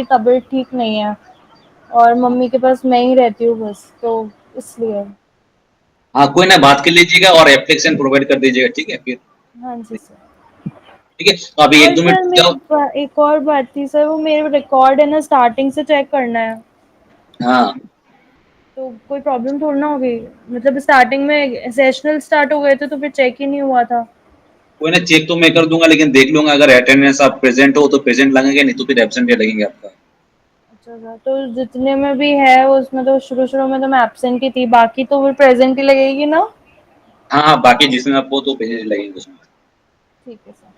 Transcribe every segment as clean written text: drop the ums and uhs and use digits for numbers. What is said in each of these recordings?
की तबीयत ठीक नहीं है और मम्मी के पास मैं ही रहती हूँ बस, तो इसलिए। हाँ, कोई ना, बात कर लीजिएगा और एप्लीकेशन प्रोवाइड कर दीजिएगा, ठीक है फिर। हाँ जी सर। ठीक है, तो अभी और 1-2 मिनट सर रुक मेरी जाओ। एक और बात थी सर, वो मेरे रिकॉर्ड है ना, स्टार्टिंग से चेक करना है। हाँ, तो कोई प्रॉब्लम थोड़ी ना होगी? मतलब स्टार्टिंग में सेशनल स्टार्ट हो गए थे तो फिर चेक ही नहीं हुआ था। कोई ना, चेक तो मैं कर दूंगा, लेकिन देख लूंगा, अगर अटेंडेंस आप प्रेजेंट हो तो प्रेजेंट लगेंगे, नहीं तो फिर एब्सेंट लगेंगे आपका। अच्छा सर, तो जितने में भी है उसमें तो शुरू शुरू में तो मैं एब्सेंट ही थी, बाकी तो फिर प्रेजेंट ही लगेगी ना? हाँ हाँ, बाकी जिसमें आपको तो भेजे लगेंगे उसमें। ठीक है सर।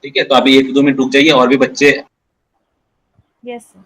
ठीक है, तो अभी 1-2 मिनट रुक जाइए, और भी बच्चे। Yes sir.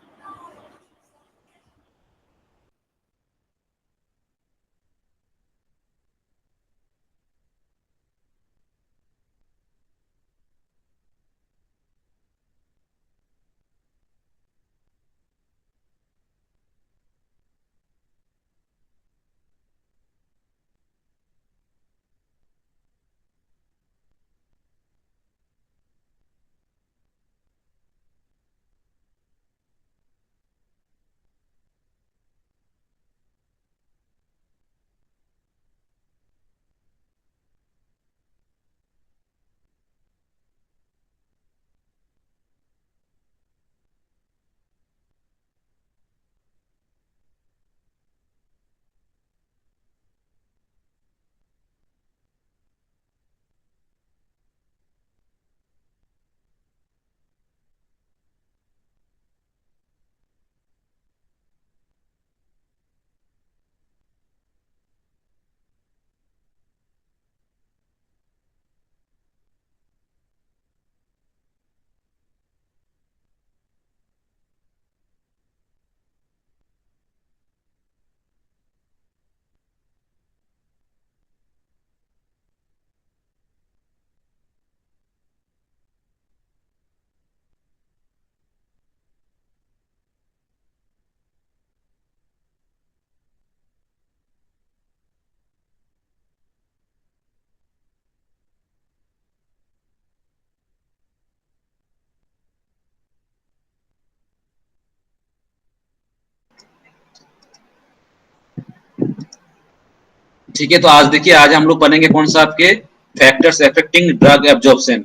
ठीक है, तो आज देखिए, आज हम लोग पढ़ेंगे कौन सा आपके फैक्टर्स अफेक्टिंग ड्रग एब्जॉर्प्शन।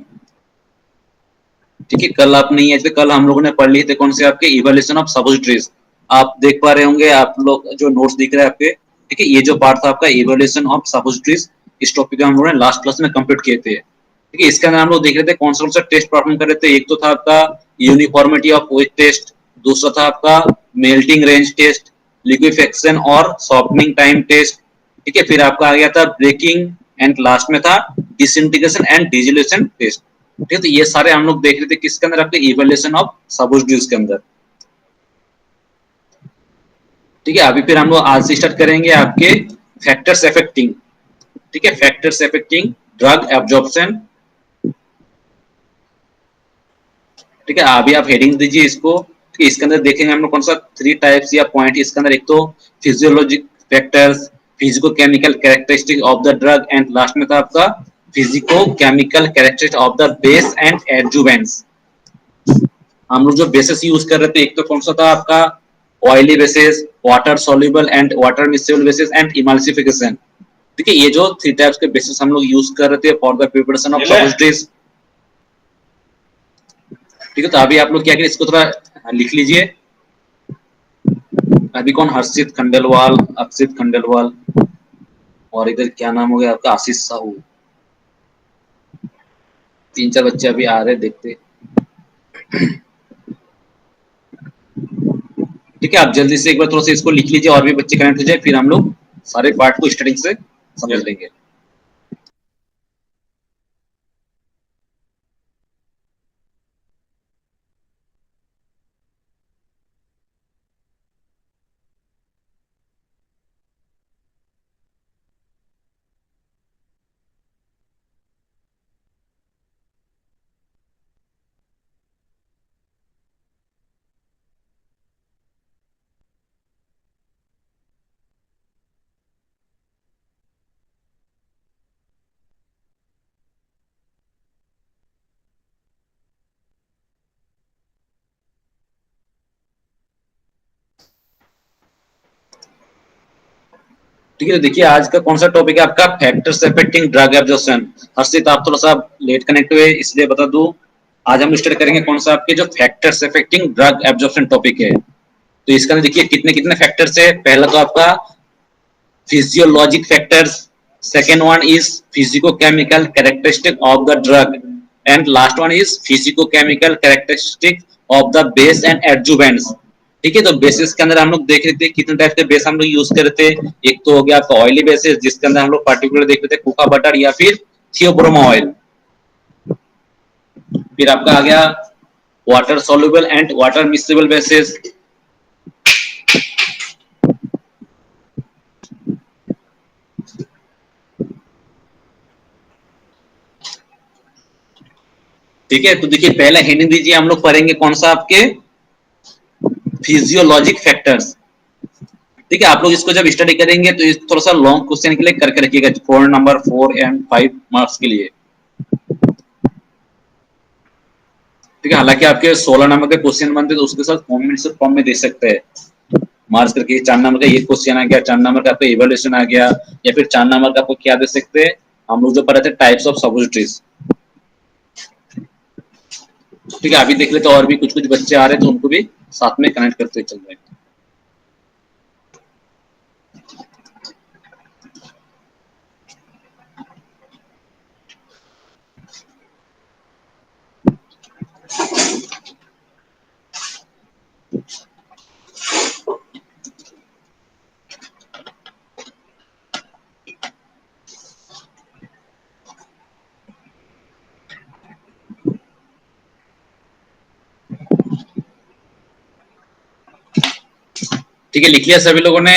ठीक है, कल आप नहीं आए थे, कल हम लोगों ने पढ़ लिए थे कौन से आपके इवोल्यूशन ऑफ सब्स्टिट्यूट्स। आप देख पा रहे होंगे, आप लोग जो नोट्स दिख रहे हैं आपके, ठीक है, ये जो पार्ट था आपका इवोल्यूशन ऑफ सब्स्टिट्यूट्स, इस टॉपिक हम लोगों ने लास्ट क्लास में कंप्लीट किए थे। ठीक है, इसके अंदर हम लोग देख रहे थे कौन सा टेस्ट परफॉर्म कर रहे थे। एक तो था आपका यूनिफॉर्मिटी ऑफ वेट टेस्ट, दूसरा था आपका मेल्टिंग रेंज टेस्ट, लिक्विफेक्शन और सॉफ्टनिंग टाइम टेस्ट। ठीक है, फिर आपका आ गया था ब्रेकिंग, एंड लास्ट में था डिसइंटीग्रेशन एंड डिसोल्यूशन टेस्ट। ठीक है, तो ये सारे हम लोग देख रहे थे किसके अंदर, आपके इवोल्यूशन ऑफ सब्स्टिट्यूट्स के अंदर। ठीक है, अभी फिर हम लोग आज से स्टार्ट करेंगे आपके फैक्टर्स अफेक्टिंग। ठीक है, फैक्टर्स अफेक्टिंग ड्रग एब्जॉर्प्शन। ठीक है, अभी आप हेडिंग दीजिए इसको। ठीक है, इसके अंदर देखेंगे हम लोग कौन सा 3 टाइप्स या पॉइंट इसके अंदर। एक तो physiologic factors, physico chemical characteristic of the drug, and last में था आपका physico chemical characteristic of the base and adjuvants. हम लोग जो बेसिस यूज कर रहे थे, एक तो कौन सा था आपका oily basis, water soluble and water miscible basis, and emulsification. ठीक है, ये जो 3 टाइप्स के बेसिस हम लोग यूज कर रहे थे for the preparation of substitutes. ठीक है, तो अभी आप लोग क्या करें, इसको थोड़ा लिख लीजिए। अभी कौन, हर्षित खंडेलवाल, अक्षित खंडेलवाल, और इधर क्या नाम हो गया आपका, आशीष साहू। 3-4 बच्चे अभी आ रहे, देखते। ठीक है, आप जल्दी से एक बार थोड़ा सा इसको लिख लीजिए, और भी बच्चे कनेक्ट हो जाए, फिर हम लोग सारे पार्ट को स्टार्टिंग से समझ लेंगे। ठीक है, देखिए आज का कौन सा टॉपिक है आपका, फैक्टर्स अफेक्टिंग ड्रग एब्जॉर्प्शन। हर्षित आप थोड़ा सा लेट कनेक्ट हुए इसलिए बता दूं, आज हम स्टार्ट करेंगे कौन सा आपके जो factors affecting drug absorption topic है। तो इसका अंदर देखिए कितने कितने फैक्टर्स है। पहला तो आपका physiologic factors, second one is physicochemical characteristic of the drug, and last one is physicochemical characteristic of the base and adjuvants। ठीक है, तो बेसिस के अंदर हम लोग देख रहे थे कितने टाइप के बेस हम लोग यूज कर रहे थे। एक तो हो गया आपका ऑयली बेसिस, जिसके अंदर हम लोग पर्टिकुलर देख रहे थे कुका बटर या फिर थियोब्रोमा ऑयल। फिर आपका आ गया water soluble and water miscible basis. ठीक है, तो देखिए पहला हेडिंग दीजिए, हम लोग पढ़ेंगे कौन सा आपके फिजियोलॉजिक फैक्टर्स। ठीक है, आप लोग इसको जब स्टडी करेंगे तो इस थोड़ा सा लॉन्ग क्वेश्चन के लिए करके रखिएगा, 4 एंड 5 मार्क्स के लिए। ठीक है, हालांकि आपके 16 नंबर के क्वेश्चन बनते तो उसके साथ कमेंट से फॉर्म में दे सकते हैं मार्क्स करके। 4 नंबर का ये क्वेश्चन आ गया, 4 नंबर का आपका इवैल्यूएशन आ गया, या फिर 4 नंबर का आपको क्या दे सकते हैं, हम लोग जो पढ़े थे टाइप्स ऑफ सब्स्टिट्यूट्स। ठीक है, अभी देख ले तो और भी कुछ कुछ बच्चे आ रहे हैं तो उनको भी साथ में कनेक्ट करते चल रहे हैं। ठीक है, लिख लिया सभी लोगों ने।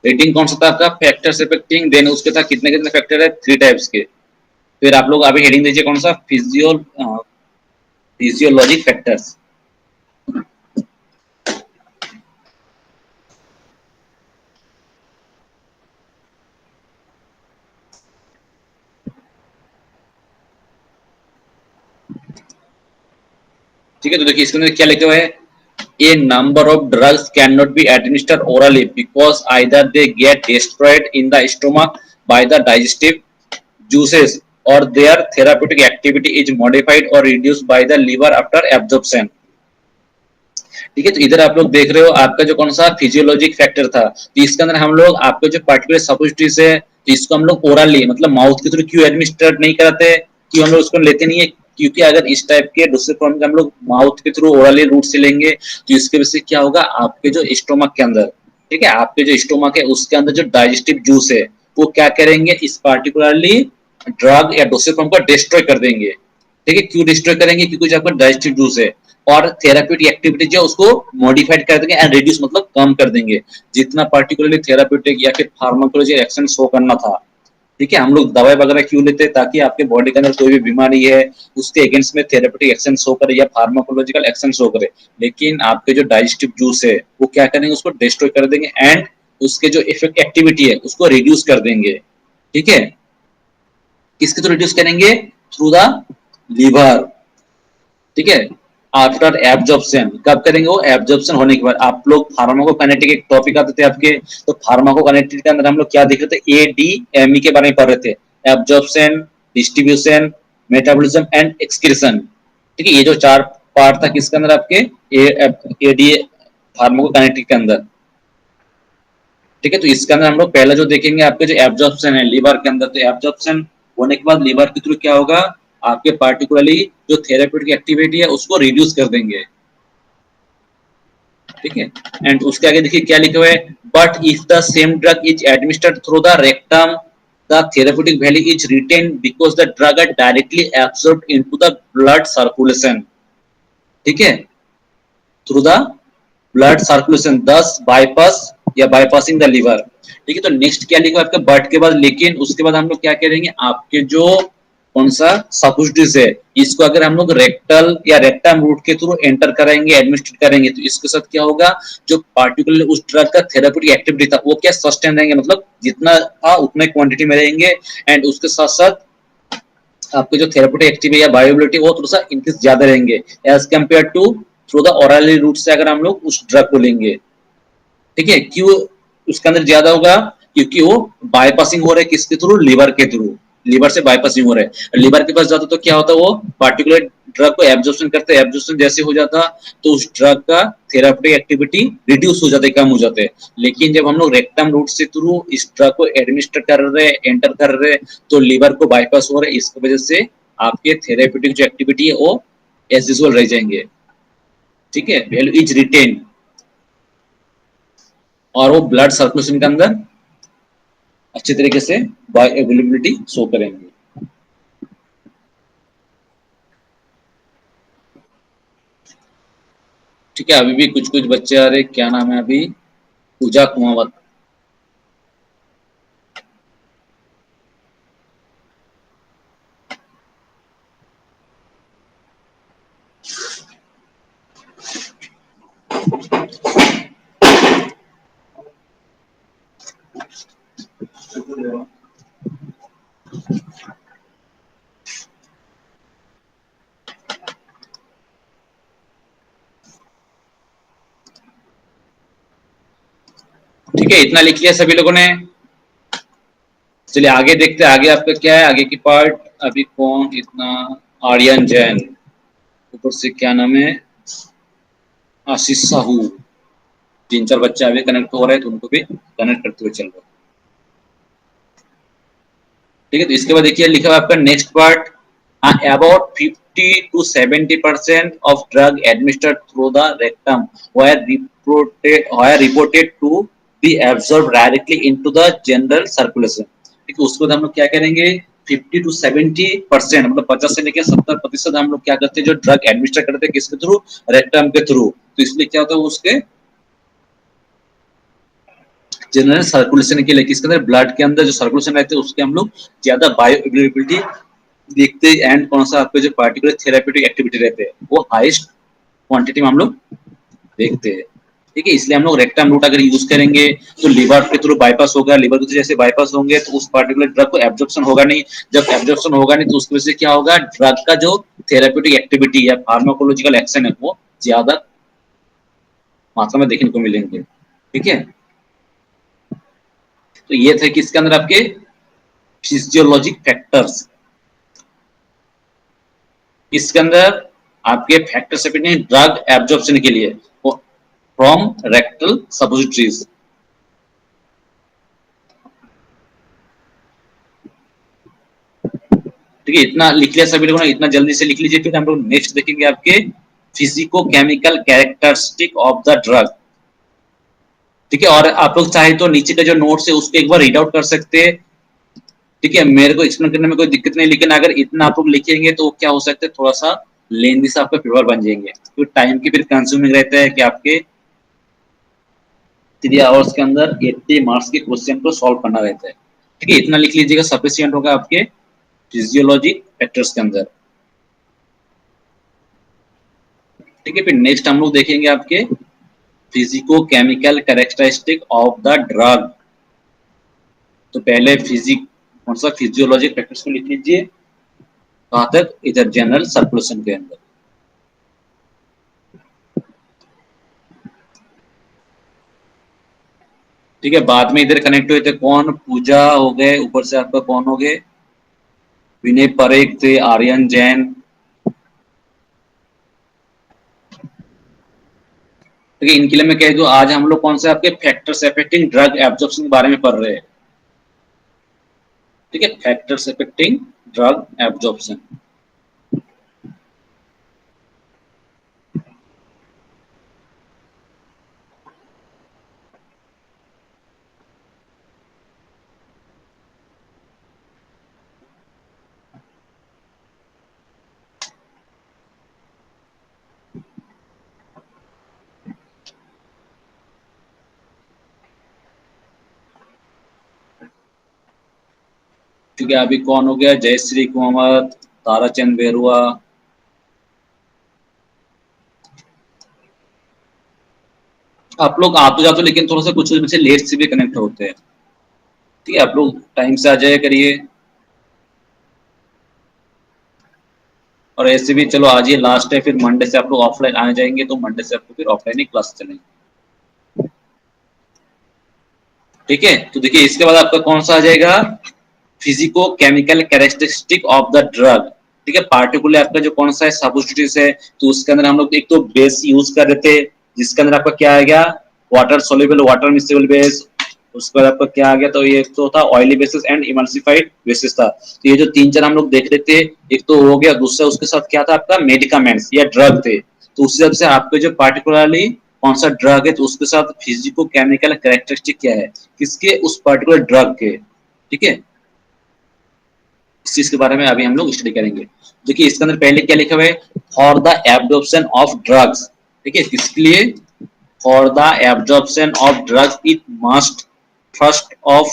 रेटिंग कौन सा था आपका, फैक्टर्स अफेक्टिंग, देन उसके साथ कितने कितने फैक्टर है, 3 टाइप्स के। फिर आप लोग अभी हेडिंग दीजिए कौन सा, फिजियोलॉजिक फैक्टर्स। ठीक है, तो देखिए इसके अंदर क्या लिखा हुआ है, a number of drugs cannot be administered orally because either they get destroyed in the stomach by the digestive juices or their therapeutic activity is modified or reduced by the liver after absorption। ठीक है, तो इधर आप लोग देख रहे हो आपका जो कौन सा फिजियोलॉजिक फैक्टर था, तो इसके अंदर हम लोग आपके जो पर्टिकुलर सब्स्टिट्यूट्स है तो इसको हम लोग ओरली मतलब माउथ के थ्रू क्यों एडमिनिस्ट्रेट नहीं कराते, क्यों हम लोग उसको लेते नहीं है, क्योंकि अगर इस टाइप के दूसरे फॉर्म के हम लोग माउथ के थ्रू ओरली रूट से लेंगे तो इसके वजह से क्या होगा, आपके जो स्टोमक के अंदर, ठीक है, आपके जो स्टोमक है उसके अंदर जो डाइजेस्टिव जूस है वो क्या करेंगे, इस पार्टिकुलरली ड्रग या दूसरे फॉर्म को डिस्ट्रॉय कर देंगे। ठीक है, क्यों डिस्ट्रॉय करेंगे, क्योंकि जो आपका डाइजेस्टिव जूस है और थेराप्यूटिक एक्टिविटी जो उसको मॉडिफाइड कर देंगे एंड रिड्यूस मतलब कम कर देंगे। जितना पार्टिकुलरली थेराप्यूटिक या फिर फार्माकोलॉजी एक्शन शो करना था, ठीक है, हम लोग दवाई वगैरह क्यों लेते हैं, ताकि आपके बॉडी के अंदर कोई भी बीमारी है उसके अगेंस्ट में थेराप्यूटिक एक्शन शो करे या फार्माकोलॉजिकल एक्शन शो करे। लेकिन आपके जो डाइजेस्टिव जूस है वो क्या करेंगे, उसको डिस्ट्रॉय कर देंगे एंड उसके जो इफेक्ट एक्टिविटी है उसको रिड्यूस कर देंगे। ठीक है, किसके थ्रू रिड्यूस करेंगे, थ्रू द लीवर। ठीक है, आफ्टर एब्जॉर्प्शन, कब करेंगे वो, एब्जॉर्प्शन होने के बाद। आप लोग फार्माकोकाइनेटिक एक टॉपिक आते थे आपके, तो फार्माकोकाइनेटिक के अंदर हम लोग क्या देख रहे थे, एडीएमई के बारे में पढ़ रहे थे, absorption, distribution, metabolism and excretion. ठीक है, ये जो 4 पार्ट था किसके अंदर आपके, एडी फार्माकोकाइनेटिक के अंदर। ठीक है, तो इसके अंदर हम लोग पहला जो देखेंगे आपके जो एब्जॉर्प्शन है लीवर के अंदर, तो एब्जॉर्प्शन होने के बाद लीवर के थ्रू क्या होगा, आपके पार्टिकुलरली जो थेराप्यूटिक एक्टिविटी है उसको रिड्यूस कर देंगे। ठीक है, एंड उसके आगे देखिए क्या लिखा हुआ है, but if the same drug is administered through the rectum the therapeutic value is retained because the drug are directly absorbed into the blood circulation. ठीक है, through the blood circulation, thus bypass या bypassing the liver. ठीक है, तो next क्या लिखा आपके but के बाद, लेकिन उसके बाद हम लोग क्या करेंगे, आपके जो कौन सा सब्स्टिट्यूट है इसको अगर हम लोग रेक्टल या रेक्टम रूट के थ्रू एंटर कराएंगे, एडमिनिस्ट्रेट करेंगे, तो इसके साथ क्या होगा, जो पार्टिकुलर उस ड्रग का थेराप्यूटिक एक्टिविटी था वो क्या सस्टेन रहेंगे, मतलब जितना था उतने क्वांटिटी में रहेंगे, एंड उसके साथ साथ आपके जो थेराप्यूटिक एक्टिविटी या बायोबिलिटी वो थोड़ा सा इंक्रीज ज्यादा रहेंगे as compare to through the orally route से अगर हम लोग उस ड्रग को लेंगे। ठीक है, क्यों उसके अंदर ज्यादा होगा, क्योंकि वो बाईपासिंग हो रहा है किसके थ्रू, लिवर के थ्रू, लिवर से बाईपासिंग हो रहा है। लिवर के पास जाता तो क्या होता, वो पार्टिकुलर ड्रग को एब्जॉर्प्शन करते हैं, एब्जॉर्प्शन जैसे हो जाता तो उस ड्रग का थेराप्यूटिक एक्टिविटी रिड्यूस हो जाते, कम हो जाते। लेकिन जब हम लोग रेक्टम रूट से थ्रू इस ड्रग को एडमिनिस्टर कर रहे हैं, एंटर कर रहे हैं, तो लिवर को बाईपास हो रहा है, इसकी वजह से आपके थेराप्यूटिक जो एक्टिविटी है वो एज यूजुअल रह जाएंगे। ठीक है, वैल्यू इज रिटेन, और वो ब्लड सर्कुलेशन के अंदर अच्छे तरीके से बायो अवेलेबिलिटी शो करेंगे। ठीक है, अभी भी कुछ कुछ बच्चे आ रहे, क्या नाम है अभी, पूजा कुमावत। ठीक है, इतना लिख लिया सभी लोगों ने। चलिए आगे देखते हैं, आगे आपका क्या है, आगे की पार्ट। अभी कौन इतना, आर्यन जैन, ऊपर से क्या नाम है, आशीष साहू, 3-4 बच्चे अभी कनेक्ट हो रहे हैं, तो उनको भी कनेक्ट करते हुए चल रहा है। ठीक है, तो इसके बाद देखिए लिखा हुआ आपका next part, about 50 to 70% of drug administered through the rectum were reported to be absorbed directly into the general circulation। ठीक है, उसको हम लोग क्या करेंगे, 50 to 70%, मतलब 50 से लेकर 70% हम लोग क्या करते हैं, जो ड्रग एडमिनिस्टर करते हैं किसके थ्रू, रेक्टम के थ्रू। तो इसलिए क्या होता है, उसके जनरल सर्कुलेशन के लिए, किसके अंदर, ब्लड के अंदर जो सर्कुलेशन रहते हैं उसके हम लोग ज्यादा बायो अवेलेबिलिटी देखते हैं, एंड कौन सा आपके जो पार्टिकुलर थेराप्यूटिक एक्टिविटी रहते हैं वो हाईएस्ट क्वांटिटी में हम लोग देखते हैं। ठीक है, इसलिए हम लोग रेक्टम रूट अगर यूज करेंगे तो लिवर के थ्रू बाईपास होगा, लिवर के थ्रू जैसे बाईपास होंगे तो उस पार्टिकुलर ड्रग को एब्जॉर्प्शन होगा नहीं, जब एब्जॉर्प्शन होगा नहीं तो उसकी वजह से क्या होगा, ड्रग का जो थेराप्यूटिक एक्टिविटी या फार्माकोलॉजिकल एक्शन है वो ज्यादा मात्रा में देखने को मिलेंगे। ठीक है, तो ये थे किसके अंदर आपके फिजियोलॉजिक फैक्टर्स, इसके अंदर आपके फैक्टर्स ड्रग एब्जॉर्प्शन के लिए फ्रॉम रेक्टल सपोजिटरीज। ठीक है, इतना लिख लिया सभी लोगों ने, इतना जल्दी से लिख लीजिए। फिर हम लोग नेक्स्ट देखेंगे आपके physico chemical characteristic of the drug. ठीक है, और आप लोग चाहे तो नीचे का जो नोट्स है उसको एक बार रीड आउट कर सकते हैं। ठीक है, मेरे को एक्सप्लेन करने में कोई दिक्कत नहीं, लेकिन अगर इतना आप लोग लिखेंगे तो क्या हो सकता है, थोड़ा सा लेंदी से आपका पेपर बन जाएंगे, तो टाइम की फिर कंज्यूमिंग रहता है कि आपके 3 आवर्स के अंदर 80 मार्क्स के क्वेश्चन को सॉल्व करना रहता है। ठीक है, इतना लिख लीजिएगा, सफिशियंट होगा आपके फिजियोलॉजी फैक्टर्स के अंदर। ठीक है, फिर नेक्स्ट हम लोग देखेंगे आपके physico chemical characteristic of the drug. तो पहले फिजिक कौन सा, फिजियोलॉजी फैक्टर्स को लिख लीजिए, कहां तक, इधर जनरल सर्कुलेशन के अंदर। ठीक है, बाद में इधर कनेक्ट हुए थे कौन, पूजा हो गए, ऊपर से आपका कौन हो गए, विनय परेख थे, आर्यन जैन। ठीक है, इनके लिए मैं कह दूं, आज हम लोग कौन से आपके फैक्टर्स अफेक्टिंग ड्रग एब्जॉर्प्शन के बारे में पढ़ रहे हैं। ठीक है, फैक्टर्स अफेक्टिंग ड्रग एब्जॉर्प्शन। ठीक है, अभी कौन हो गया, जयश्री कुमार, ताराचंद बेरुआ। आप लोग आ तो जाते हो, लेकिन थोड़ा सा कुछ बच्चे लेट से भी कनेक्ट होते हैं। ठीक है, आप लोग टाइम से आ जाया करिए। और ऐसे भी चलो आज ये लास्ट है, फिर मंडे से आप लोग ऑफलाइन आ जाएंगे, तो मंडे से आपको फिर ऑफलाइन ही क्लास चलेंगे। ठीक है। तो देखिए इसके बाद आपका कौन सा आ जाएगा, physico chemical characteristic of the drug. ठीक है, पार्टिकुलर आपका जो कौन सा है सब्स्टिट्यूट है, तो उसके अंदर हम लोग एक तो बेस यूज कर रहे थे, जिसके अंदर आपका क्या आ गया, water soluble water mixable base. उसके बाद आपका क्या आ गया, तो ये एक तो था oily basis and emulsified basis था। तो ये जो तीन चार हम लोग देख रहे थे, एक तो हो गया, दूसरा उसके साथ क्या था आपका मेडिकामेंट्स या ड्रग थे। तो उस हिसाब से आपके जो पार्टिकुलरली कौन सा ड्रग है, तो उसके साथ फिजिको केमिकल कैरेक्टरिस्टिक क्या है किसके, उस पर्टिकुलर ड्रग के। ठीक है, इस चीज के बारे में अभी हम लोग स्टडी करेंगे। देखिए इसके अंदर पहले क्या लिखा हुआ है, for the absorption of drugs. ठीक है, किसके लिए, for the absorption of drugs it must first of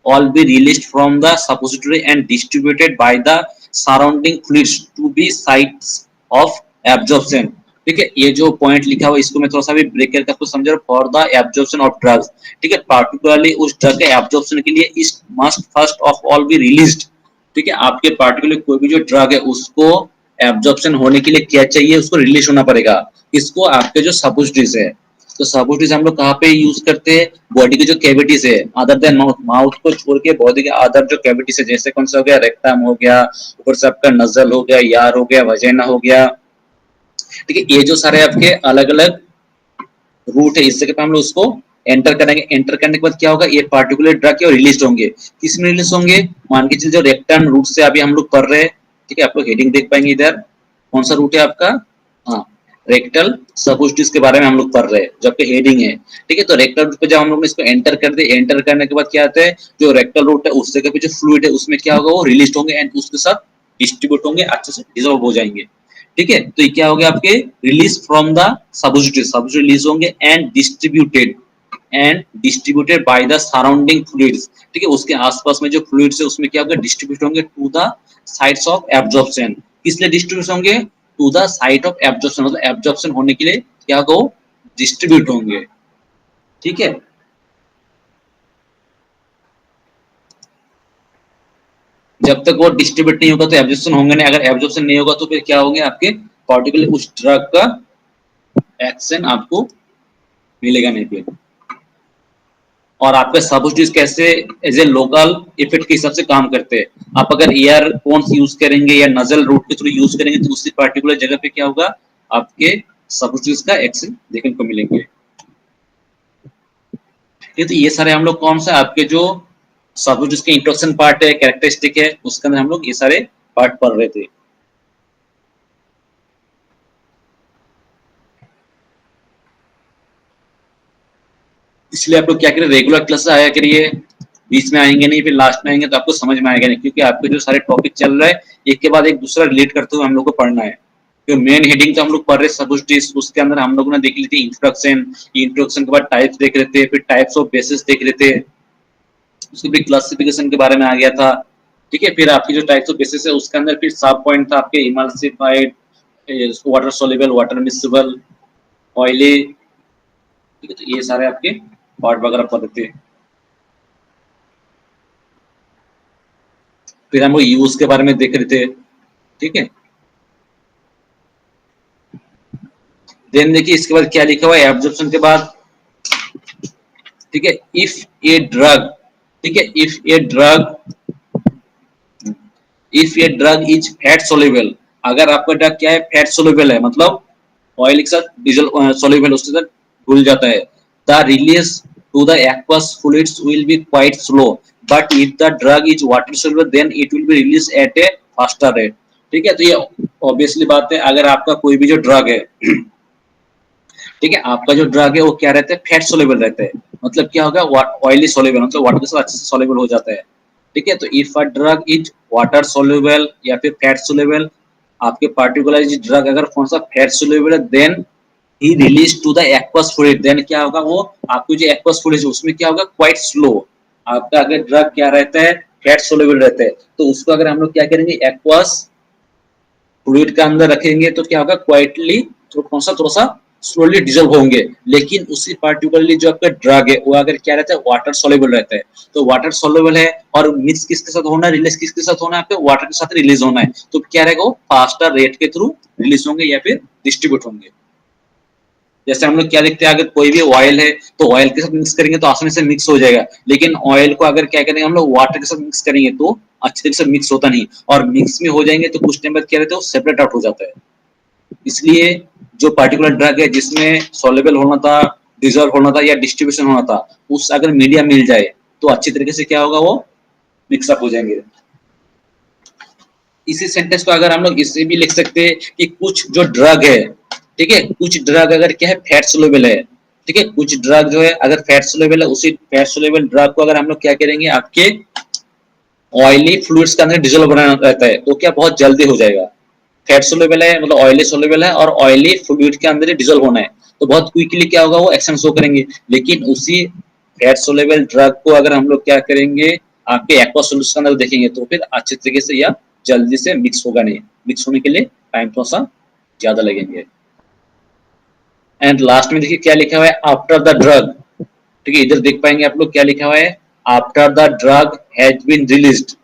all be released from the suppository and distributed by the surrounding fluids to be sites of absorption। ठीक है, ये जो point लिखा हुआ इसको मैं थोड़ा सा भी ब्रेक करके आपको समझा, for the absorption of drugs. ठीक है, पार्टिकुलरली उस ड्रग के एब्जॉर्प्शन के लिए इस must first of all be released. ठीक है, आपके पार्टिकुलर कोई भी जो ड्रग है उसको एब्जॉर्प्शन होने के लिए क्या चाहिए, उसको रिलीज होना पड़ेगा। किसको, आपके जो सब्स्टिट्यूट है। तो सब्स्टिट्यूट हम लोग कहाँ पे यूज करते हैं, बॉडी के जो कैविटीज है अदर देन माउथ, माउथ को छोड़ के बॉडी के अदर जो कैविटीज है, जैसे कौन सा हो गया, रेक्टम हो गया, ऊपर से आपका नजल हो गया, यार हो गया, वजाइना हो गया। ठीक है, ये जो सारे आपके अलग अलग रूट है, इस जगह पे हम लोग उसको एंटर करेंगे। एंटर करने के बाद क्या होगा, ये पार्टिकुलर ड्रग है रिलीज होंगे। किस में रिलीज होंगे, मान के चलिए जो रेक्टम रूट से अभी हम लोग पढ़ रहे हैं। ठीक है, आप लोग हेडिंग देख पाएंगे इधर, कौन सा रूट है आपका, हाँ रेक्टल सब्स्टिट्यूट के बारे में हम लोग पढ़ रहे हैं, जबकि हेडिंग है। ठीक है, तो रेक्टल रूट पे जब हम लोग इसको एंटर कर दे, एंटर करने के बाद क्या आता है, जो रेक्टल रूट है उस जगह पे जो फ्लूइड है उसमें क्या होगा, वो रिलीज होंगे एंड उसके साथ डिस्ट्रीब्यूट होंगे, अच्छे से डिजॉल्व हो जाएंगे। ठीक है, तो ये क्या हो गया आपके, release from the substitute, substitute release होंगे and distributed by the surrounding fluids. ठीक है, उसके आसपास में जो फ्लूइड्स है उसमें क्या होगा, डिस्ट्रीब्यूट होंगे to the sites of absorption. किस लिए डिस्ट्रीब्यूट होंगे, to the site of absorption, मतलब एब्जॉर्प्शन होने के लिए क्या होगा, डिस्ट्रीब्यूट होंगे। ठीक है, जब तक वो डिस्ट्रीब्यूट नहीं होगा तो एब्जॉर्प्शन होंगे नहीं, अगर एब्जॉर्प्शन नहीं होगा तो फिर क्या होंगे, आपके पार्टिकुलर उस ड्रग का एक्शन आपको मिलेगा नहीं फिर। और आपके सब्स्टिट्यूट कैसे एज ए लोकल इफेक्ट के हिसाब से काम करते हैं। आप अगर ईयरफोन्स यूज करेंगे या नजल रूट के थ्रू यूज करेंगे तो उसी पर्टिकुलर जगह पे क्या होगा, आपके सब्स्टिट्यूट का एक्शन देखने को मिलेंगे। ये तो ये सारे हम लोग कौन सा, आपके जो सब्स्टिट्यूट के इंट्रोडक्शन पार्ट है, कैरेक्टरिस्टिक है, उसके अंदर हम लोग ये सारे पार्ट पढ़ रहे थे। इसलिए आप लोग क्या करिए, रेगुलर क्लासेस आया करिए, बीच में आएंगे नहीं, फिर लास्ट में आएंगे तो आपको समझ में आएगा नहीं, क्योंकि आपके जो सारे टॉपिक चल रहा है एक के बाद एक दूसरा रिलेट करते हुए हम लोग को पढ़ना है। तो मेन हेडिंग तो हम लोग पढ़ रहे सब्स्टिट्यूट, उसके अंदर हम लोगों ने देख ली थी इंट्रोडक्शन, इंट्रोडक्शन के बाद टाइप्स देख रहे थे, फिर टाइप्स ऑफ बेसिस देख रहे थे, उसके फिर क्लासिफिकेशन के बारे में आ गया था। ठीक है, फिर आपकी जो टाइप्स ऑफ बेसिस है उसके अंदर फिर सब पॉइंट था आपके emulsified, water soluble, water miscible, oily. ठीक है, तो ये सारे आपके पार्ट वगैरह पढ़ थे। फिर हम लोग यूज के बारे में देख रहे थे। ठीक है, देन देखिए इसके बाद क्या लिखा हुआ है एब्जॉर्प्शन के बाद। ठीक है, इफ ए ड्रग, ठीक है, if a drug is fat soluble, अगर आपका ड्रग क्या है, फैट सोल्यूबल है, मतलब ऑयल के साथ डीजल सोल्यूबल उसके साथ घुल जाता है, the release to the aqueous fluids will be quite slow, but if the drug is water soluble then it will be release at a faster rate. ठीक है, तो ये ऑब्वियसली बात है, अगर आपका कोई भी जो ड्रग है, ठीक है, आपका जो ड्रग है वो क्या रहता है, फैट सोल्यूबल रहता है, मतलब क्या होगा, ऑयली सोल्यूबल, मतलब वाटर के साथ अच्छे से सोल्यूबल हो जाता है। ठीक है, तो if a drug is water soluble या फिर फैट सोल्यूबल, आपके पार्टिकुलर ड्रग अगर कौन सा फैट सोल्यूबल है, then he release to the aqueous fluid, then क्या होगा, वो आपको जो एक्वस फ्लूइड है उसमें क्या होगा, क्वाइट स्लो। आपका अगर ड्रग क्या रहता है, फैट सोल्यूबल रहता है, तो उसको अगर हम लोग क्या करेंगे, एक्वस फ्लूइड के अंदर रखेंगे तो क्या होगा, क्वाइटली तो कौन सा थोड़ा सा स्लोली डिजोल्व होंगे। लेकिन उसी पार्टिकुलरली जो आपका ड्रग है वो अगर क्या रहता है, वाटर सोल्यूबल रहता है, तो वाटर सोल्यूबल है और मिक्स किसके साथ होना है, रिलीज किसके साथ होना है, आपके वाटर के साथ रिलीज होना है, तो क्या रहेगा, वो फास्टर रेट के थ्रू रिलीज होंगे या फिर डिस्ट्रीब्यूट होंगे। जैसे हम लोग क्या देखते हैं, अगर कोई भी ऑयल है तो ऑयल के साथ मिक्स करेंगे तो आसानी से मिक्स हो जाएगा, लेकिन ऑयल को अगर क्या करेंगे हम लोग वाटर के साथ मिक्स करेंगे तो अच्छे तरीके से मिक्स होता नहीं, और मिक्स में हो जाएंगे तो कुछ टाइम बाद क्या रहता है वो सेपरेट आउट हो जाता है। इसलिए जो पर्टिकुलर ड्रग है जिसमें सॉल्युबल होना था, डिजॉल्व होना था या डिस्ट्रीब्यूशन होना था, उस अगर मीडिया मिल जाए तो अच्छी तरीके से क्या होगा, वो मिक्सअप हो जाएंगे। इसी सेंटेंस को अगर हम लोग इससे भी लिख सकते हैं कि कुछ जो ड्रग है, ठीक है, कुछ ड्रग अगर क्या है फैट सोल्युबल है, ठीक है, कुछ ड्रग जो है अगर फैट सोल्युबल है, उसी फैट सोल्युबल ड्रग को अगर हम लोग क्या करेंगे आपके ऑयली फ्लूइड्स के अंदर डिजोल्व बनाना रहता है तो क्या बहुत जल्दी हो जाएगा। फैट सोल्युबल है मतलब ऑयली सोल्युबल है और ऑयली फ्लूइड के अंदर डिजोल्व होना है तो बहुत क्विकली क्या होगा वो एक्शन शो करेंगे। लेकिन उसी फैट सोल्युबल ड्रग को अगर हम लोग क्या करेंगे आपके एक्वा सॉल्यूशन के अंदर देखेंगे तो फिर अच्छे तरीके से या जल्दी से मिक्स होगा नहीं, मिक्स होने के लिए टाइम थोड़ा सा ज्यादा लगेंगे। एंड लास्ट में देखिए क्या लिखा हुआ है, आफ्टर द ड्रग, ठीक है, इधर देख पाएंगे आप लोग क्या लिखा हुआ है, after the drug has been released,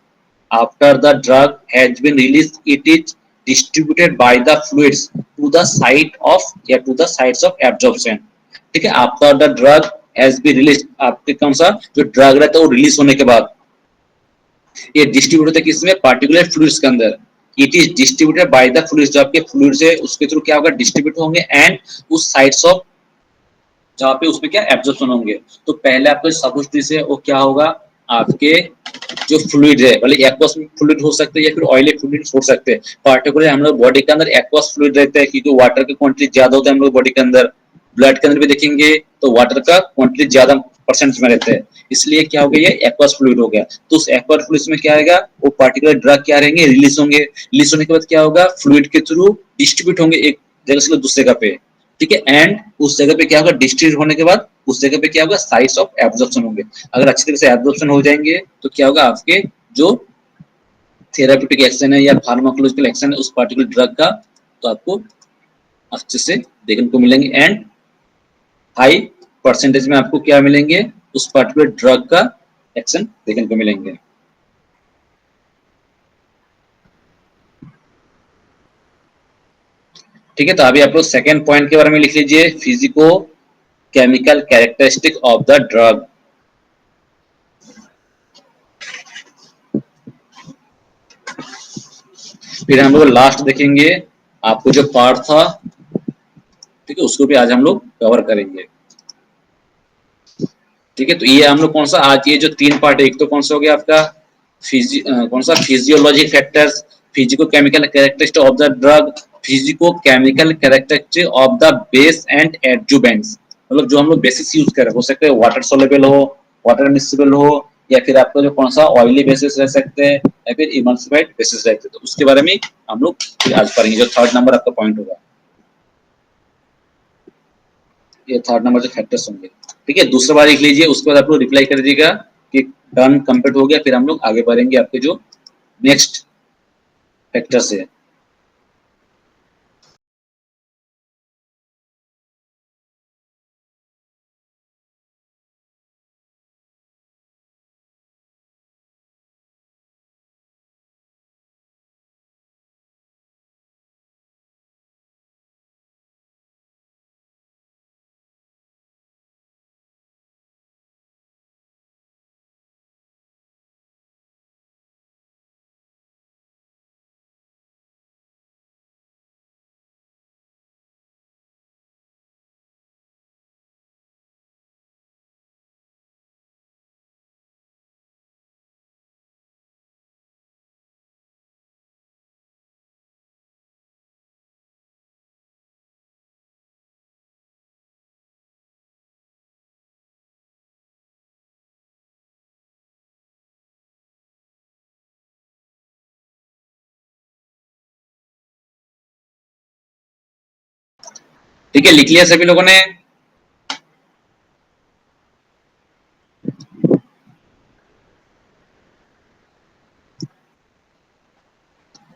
after the drug has been released it is distributed by the fluids to the site of या to the sites of absorption. ठीक है, after the drug has been released, आपके कौन सा जो drug रहता है वो रिलीज होने के बाद ये डिस्ट्रीब्यूट होता है किसमें, पार्टिकुलर फ्लूइड्स के अंदर। It is distributed by the fluids, जो आपके फ्लूइड्स है उसके थ्रू क्या होगा डिस्ट्रीब्यूट होंगे एंड उस साइट्स ऑफ जहाँ पे उसमें क्या एब्जॉर्प्शन होंगे। तो पहले आपके सब्स्टिट्यूट है वो क्या होगा, आपके जो फ्लूइड है भले एक्वस फ्लूइड हो सकते हैं या फिर ऑयली फ्लूइड हो सकते हैं। पार्टिकुलर हम लोग बॉडी के अंदर एक्वस फ्लूइड रहता है क्योंकि वाटर की क्वांटिटी ज्यादा होता है हम लोग बॉडी के अंदर। ब्लड के अंदर भी देखेंगे तो वाटर का क्वांटिटी ज्यादा परसेंट में रहता है, इसलिए क्या हो गया ये एक्वस फ्लूइड हो गया। तो उस एक्वस फ्लूइड में क्या आएगा, वो पार्टिकुलर ड्रग क्या रहेंगे रिलीज होंगे, रिलीज होने के बाद क्या होगा फ्लूइड के थ्रू डिस्ट्रीब्यूट होंगे एक जगह से दूसरी जगह पे। ठीक है, एंड उस जगह पे क्या होगा डिस्ट्रीब्यूट होने के बाद उस जगह पे क्या होगा साइट्स ऑफ एब्जॉर्प्शन होंगे। अगर अच्छी तरह से एब्जॉर्प्शन हो जाएंगे तो क्या होगा आपके जो थेराप्यूटिक एक्शन है या फार्माकोलॉजिकल एक्शन है उस पार्टिकुलर ड्रग का, तो आपको अच्छे से देखने को मिलेंगे एंड हाई परसेंटेज में आपको क्या मिलेंगे उस पर्टिकुलर ड्रग का एक्शन देखने को मिलेंगे। ठीक है, तो अभी आप लोग सेकेंड पॉइंट के बारे में लिख लीजिए, physico chemical characteristic of the drug. फिर हम लोग लास्ट देखेंगे आपको जो पार्ट था, ठीक है, उसको भी आज हम लोग कवर करेंगे। ठीक है, तो ये हम लोग कौन सा आज ये जो तीन पार्ट है, एक तो कौन सा हो गया आपका कौन सा physiologic factors, physico chemical characteristic of the drug, physico chemical characteristic of the base and adjuvants, मतलब जो हम लोग बेसिस यूज कर रहे हैं, हो सकते हैं वाटर सोलेबल हो, वाटर मिक्सेबल हो, या फिर आपका जो कौन सा ऑयली बेसिस रह सकते हैं या फिर इमल्सिफाइड बेसिस रहते हैं, तो उसके बारे में हम लोग आज पढ़ेंगे। जो थर्ड नंबर आपका पॉइंट होगा, ये थर्ड नंबर जो फैक्टर्स होंगे। ठीक है, दूसरा बार लिख लीजिए, उसके बाद आप लोग रिप्लाई कर दीजिएगा कि डन कंप्लीट हो गया, फिर हम लोग आगे बढ़ेंगे आपके जो नेक्स्ट फैक्टर्स है। ठीक है, लिख लिया सभी लोगों ने?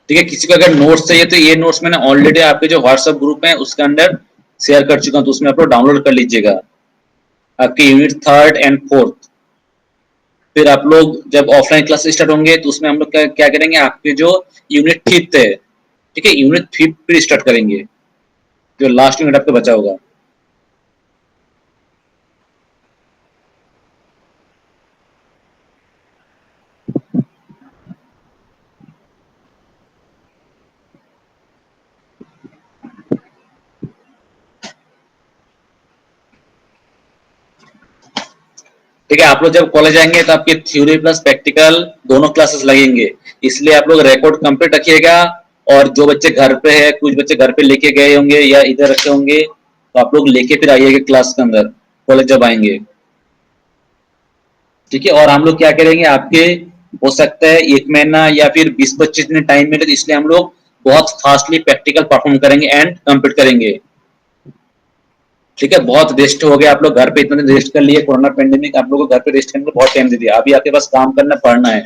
ठीक है, किसी को अगर नोट्स चाहिए तो ये नोट्स मैंने ऑलरेडी आपके जो व्हाट्सएप ग्रुप है उसके अंदर शेयर कर चुका हूं, तो उसमें आप लोग डाउनलोड कर लीजिएगा आपके यूनिट थर्ड एंड फोर्थ। फिर आप लोग जब ऑफलाइन क्लास स्टार्ट होंगे तो उसमें हम लोग क्या करेंगे, आपके जो यूनिट फिफ्थ है, ठीक है, यूनिट फिफ्थ फिर स्टार्ट करेंगे, जो लास्ट यूनिट आपका बचा होगा। ठीक है, आप लोग जब कॉलेज आएंगे तो आपके थ्योरी प्लस प्रैक्टिकल दोनों क्लासेस लगेंगे, इसलिए आप लोग रिकॉर्ड कंप्लीट रखिएगा। और जो बच्चे घर पे है, कुछ बच्चे घर पे लेके गए होंगे या इधर रखे होंगे, तो आप लोग लेके फिर आइएगा क्लास के अंदर कॉलेज जब आएंगे। ठीक है, और हम लोग क्या करेंगे, आपके हो सकता है 1 महीना या फिर 20-25 दिन टाइम मिले, तो इसलिए हम लोग बहुत फास्टली प्रैक्टिकल परफॉर्म करेंगे एंड कंप्लीट करेंगे। ठीक है, बहुत रेस्ट हो गया, आप लोग घर पे इतना दिन रेस्ट कर लिए, कोरोना पेंडेमिक आप लोगों को घर पे रेस्ट करने को बहुत टाइम दे दिया, अभी आपके पास काम करना पड़ना है,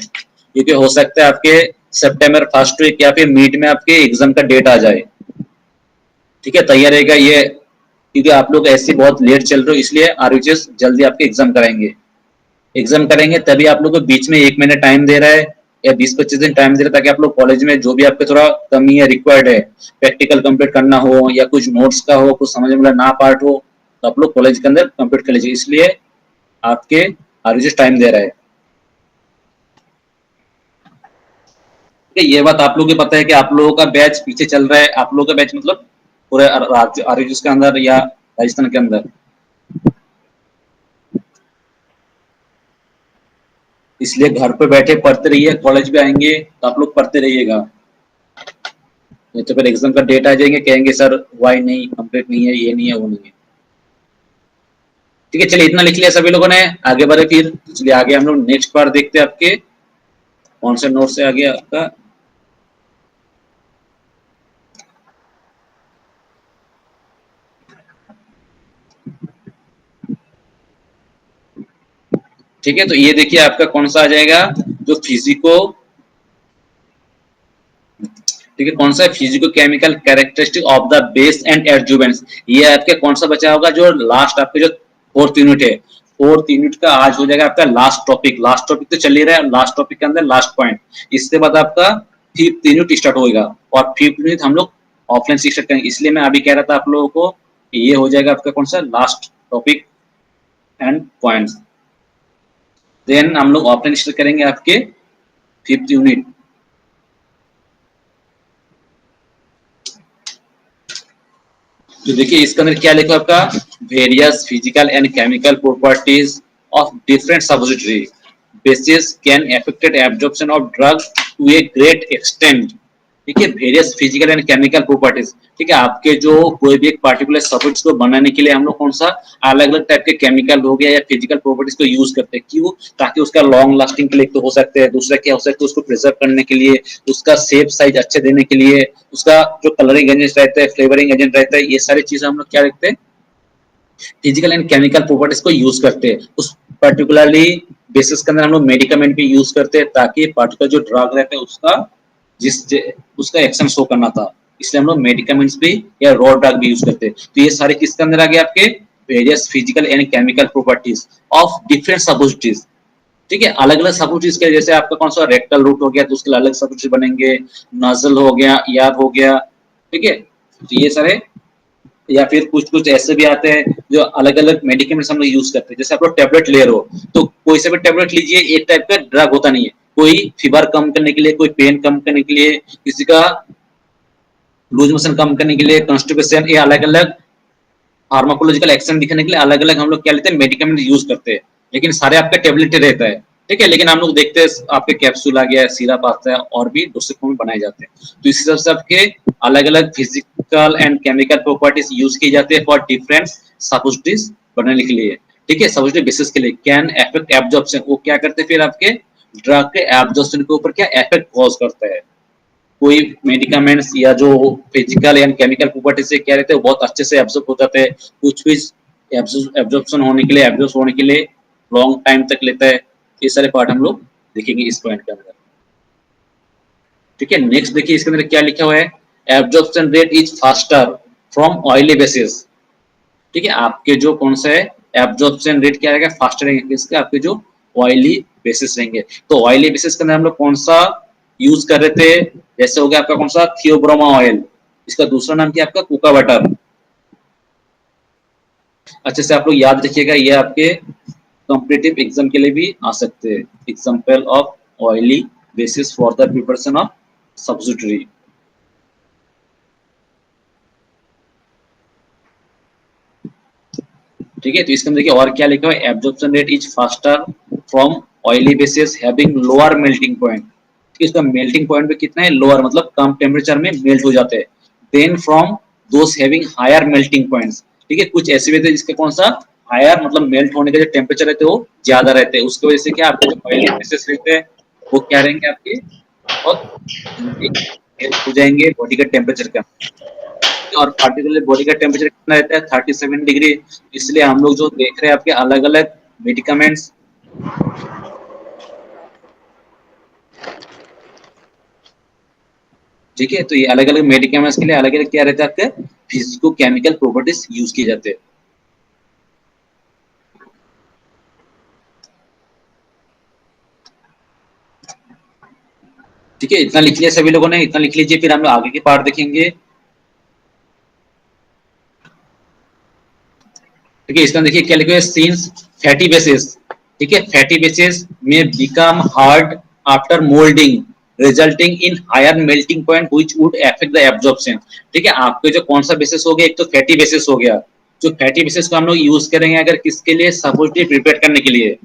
क्योंकि हो सकता है आपके सितंबर फर्स्ट वीक या फिर मिड में आपके एग्जाम का डेट आ जाए। ठीक है, तैयार रहेगा ये, क्योंकि आप लोग ऐसे बहुत लेट चल रहे हो, इसलिए आरयूएच जल्दी आपके एग्जाम कराएंगे। एग्जाम करेंगे तभी आप लोग को बीच में 1 महीना टाइम दे रहा है या 20-25 दिन टाइम दे रहा है, ताकि आप लोग कॉलेज में जो भी आपके थोड़ा कमी है, रिक्वायर्ड है, प्रैक्टिकल कंप्लीट करना हो या कुछ नोट्स का हो, कुछ समझ में ना पार्ट हो, तो आप लोग कॉलेज के अंदर कंप्लीट कर लीजिए, इसलिए आपके आरयूएच टाइम दे रहा है। ठीक है, ये बात आप लोगों को पता है कि आप लोगों का बैच पीछे चल रहा है, आप लोगों का बैच मतलब पूरे आरयूएच के अंदर या राजस्थान के अंदर, इसलिए घर पे बैठे पढ़ते रहिए, कॉलेज में आएंगे तो आप लोग पढ़ते रहिएगा, नहीं तो फिर एग्जाम का डेट आ जाएंगे, कहेंगे सर वाई नहीं कंप्लीट नहीं है, ये नहीं है, वो नहीं है। ठीक है, चलिए इतना लिख लिया सभी लोगों ने, आगे बढ़े फिर। चलिए आगे हम लोग नेक्स्ट पार्ट देखते हैं, आपके कौन से नोट से आगे आपका। ठीक है, तो ये देखिए आपका कौन सा आ जाएगा, जो फिजिको, ठीक है, कौन सा physico chemical characteristic of the base and adjuvants, ये आपके कौन सा बचा होगा, जो लास्ट आपके जो 4th यूनिट है, 4th यूनिट का आज हो जाएगा आपका लास्ट टॉपिक। लास्ट टॉपिक तो चल ही रहा है, लास्ट टॉपिक के अंदर लास्ट पॉइंट, इसके बाद आपका 5th यूनिट स्टार्ट होगा, और 5th यूनिट हम लोग ऑफलाइन से स्टार्ट करेंगे, इसलिए मैं अभी कह रहा था आप लोगों को कि ये हो जाएगा आपका कौन सा last topic and points. Then हम लोग ऑफलाइन स्टार्ट करेंगे आपके 5th यूनिट। तो देखिए इसके अंदर क्या लिखा आपका, various physical and chemical properties of different substitute bases can affected absorption of drug to a great extent. ठीक है, various physical and chemical properties, ठीक है, आपके जो कोई भी एक पर्टिकुलर सब्स्टिट्यूट को बनाने के लिए हम लोग कौन सा अलग अलग टाइप के केमिकल हो गया या फिजिकल प्रॉपर्टीज को यूज करते हैं, क्यों, ताकि उसका लॉन्ग लास्टिंग के लिए तो हो सकते हैं, दूसरा क्या हो सकता है, उसको प्रिजर्व करने के लिए, उसका शेप साइज अच्छे देने के लिए, उसका जो कलरिंग एजेंट रहता है, फ्लेवरिंग एजेंट रहता है, ये सारी चीजें हम लोग क्या रखते हैं, फिजिकल एंड केमिकल प्रॉपर्टीज को यूज करते हैं। उस पर्टिकुलरली बेसिस के अंदर हम लोग मेडिकामेंट भी यूज करते हैं, ताकि पर्टिकुलर जो ड्रग रहता है उसका जिस उसका एक्शन शो करना था, इसलिए हम लोग मेडिकामेंट्स भी या रॉ ड्रग भी यूज करते हैं। तो ये सारे किसके अंदर आ गए, आपके various physical and chemical properties of different substitutes. ठीक है, अलग अलग सब्स्टिट्यूट्स के, जैसे आपका कौन सा रेक्टल रूट हो गया तो उसके लिए अलग सब्स्टिट्यूट बनेंगे, नजल हो गया, याद हो गया। ठीक है, तो ये सारे, या फिर कुछ कुछ ऐसे भी आते हैं जो अलग अलग मेडिकेमेंट्स हम लोग यूज करते हैं, जैसे आप लोग टेबलेट ले रहे हो, तो कोई से भी टेबलेट लीजिए, एक टाइप का ड्रग होता नहीं है, कोई फीवर कम करने के लिए, कोई पेन कम करने के लिए, किसी का लूज मोशन कम करने के लिए, कॉन्स्टिपेशन, ये अलग अलग फार्माकोलॉजिकल एक्शन दिखाने के लिए अलग अलग हम लोग क्या लेते हैं, मेडिकेमेंट यूज करते हैं, लेकिन सारे आपके टेबलेट रहता है। ठीक है, लेकिन हम लोग देखते हैं आपके कैप्सूल आ गया, सिरप आता है, और भी दूसरे फॉर्म में बनाए जाते हैं, तो इस हिसाब से आपके अलग अलग physical and chemical properties use की जाती है फॉर डिफरेंट सब्स्टिट्यूट्स बनाने के लिए। ठीक है, सब्स्टिट्यूट बेसिस के लिए कैन अफेक्ट एब्जॉर्प्शन, वो क्या करते हैं फिर आपके ड्रग के एब्जॉर्प्शन के ऊपर क्या इफेक्ट कॉज करता है। कोई मेडिकामेंट्स या जो फिजिकल एंड केमिकल प्रॉपर्टी से क्या रहते हैं, बहुत अच्छे से एब्जॉर्ब हो जाते हैं, कुछ भी एब्जॉर्प्शन होने के लिए, एब्जॉर्ब होने के लिए लॉन्ग टाइम तक लेता है। ये सारे पार्ट हम लोग देखेंगे इस पॉइंट के अंदर। ठीक है, नेक्स्ट देखिए इसके अंदर क्या लिखा हुआ है, absorption rate is faster from oily basis. ठीक है, आपके जो कौन सा है, एब्जॉर्प्शन रेट क्या रहेगा, फास्टर रहेंगे, किसके, आपके जो ऑयली बेसिस रहेंगे। तो ऑयली बेसिस के अंदर हम लोग कौन सा यूज कर रहे थे, जैसे हो गया आपका कौन सा, थियोब्रोमा ऑयल, इसका दूसरा नाम क्या आपका, कुका बटर। अच्छे से आप लोग याद रखिएगा, ये आपके कॉम्पिटिटिव एग्जाम के लिए भी आ सकते हैं, example of oily basis for the preparation of substitute. ठीक है। तो इसके अंदर देखिए और क्या लिखा हुआ है, absorption rate is faster from oily basis having lower melting point. इसका मेल्टिंग पॉइंट पे कितना है, लोअर, मतलब कम टेम्परेचर में मेल्ट हो जाते हैं, then from those having higher melting points. ठीक है, कुछ ऐसे भी थे जिसके कौन सा हायर, मतलब मेल्ट होने के जो टेम्परेचर रहते हैं वो ज्यादा रहते हैं, उसकी वजह से क्या आपके जो ऑयली बेसिस रहते हैं वो क्या रहेंगे, आपके बहुत जल्दी मेल्ट हो जाएंगे बॉडी का टेम्परेचर का। और पार्टिकुलर बॉडी का टेम्परेचर कितना रहता है, 37 डिग्री। इसलिए हम लोग जो देख रहे हैं आपके अलग अलग मेडिकामेंट्स, ठीक है, तो ये अलग अलग मेडिकामेंट्स के लिए अलग अलग क्या रहता है, आपके फिजिको केमिकल प्रॉपर्टीज यूज किए जाते हैं। ठीक है, इतना लिख लिया सभी लोगों ने, इतना लिख लीजिए, फिर हम लोग आगे के पार्ट देखेंगे। ठीक है, इसमें देखिए क्या लिखा है, सीन्स फैटी बेसिस। ठीक है, fatty bases may become hard after moulding resulting in higher melting point which would affect the absorption. ठीक है, आपके जो कौन सा बेसिस हो गया, एक तो फैटी बेसिस हो गया, जो फैटी बेसिस को हम लोग यूज करेंगे अगर किसके लिए, सपोजिटरी प्रिपेयर करने के लिए।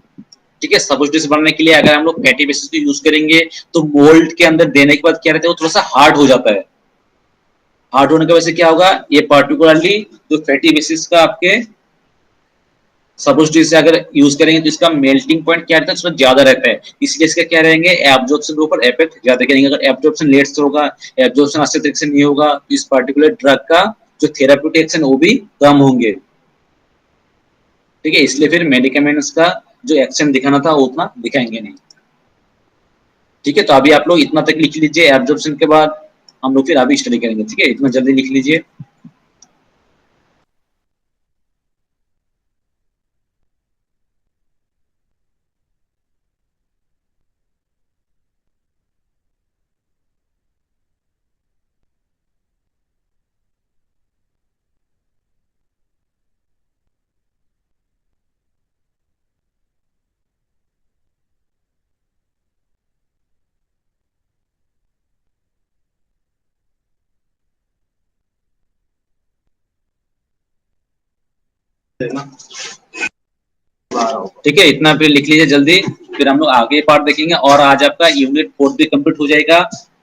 ठीक है, सपोजिटरी बनने के लिए अगर हम लोग फैटी बेसिस को यूज करेंगे तो मोल्ड के अंदर देने के बाद क्या रहता है, वो थोड़ा सा हार्ड हो जाता है। हार्ड होने की वजह से क्या होगा, ये पर्टिकुलरली जो फैटी बेसिस का आपके सपोजिटरी से अगर यूज करेंगे तो इसका मेल्टिंग पॉइंट क्या रहता है, थोड़ा ज्यादा रहता है, इसलिए इसका क्या रहेंगे, एब्जॉर्प्शन के ऊपर इफेक्ट ज्यादा करेंगे। अगर एब्जॉर्प्शन लेट से होगा, एब्जॉर्प्शन अच्छे तरीके से नहीं होगा, तो इस पर्टिकुलर ड्रग का जो थेराप्यूटिक एक्शन वो भी कम होंगे। ठीक है, इसलिए फिर मेडिकामेंट्स का जो एक्शन दिखाना था वो उतना दिखाएंगे नहीं। ठीक है, तो अभी आप लोग इतना तक लिख लीजिए, एब्जॉर्प्शन के बाद हम लोग फिर अभी स्टडी करेंगे। ठीक है, इतना जल्दी लिख लीजिए। ठीक है, इतना फिर लिख लीजिए जल्दी, फिर हम लोग आगे पार्ट देखेंगे, और आज आपका यूनिट 4 भी कंप्लीट हो जाएगा,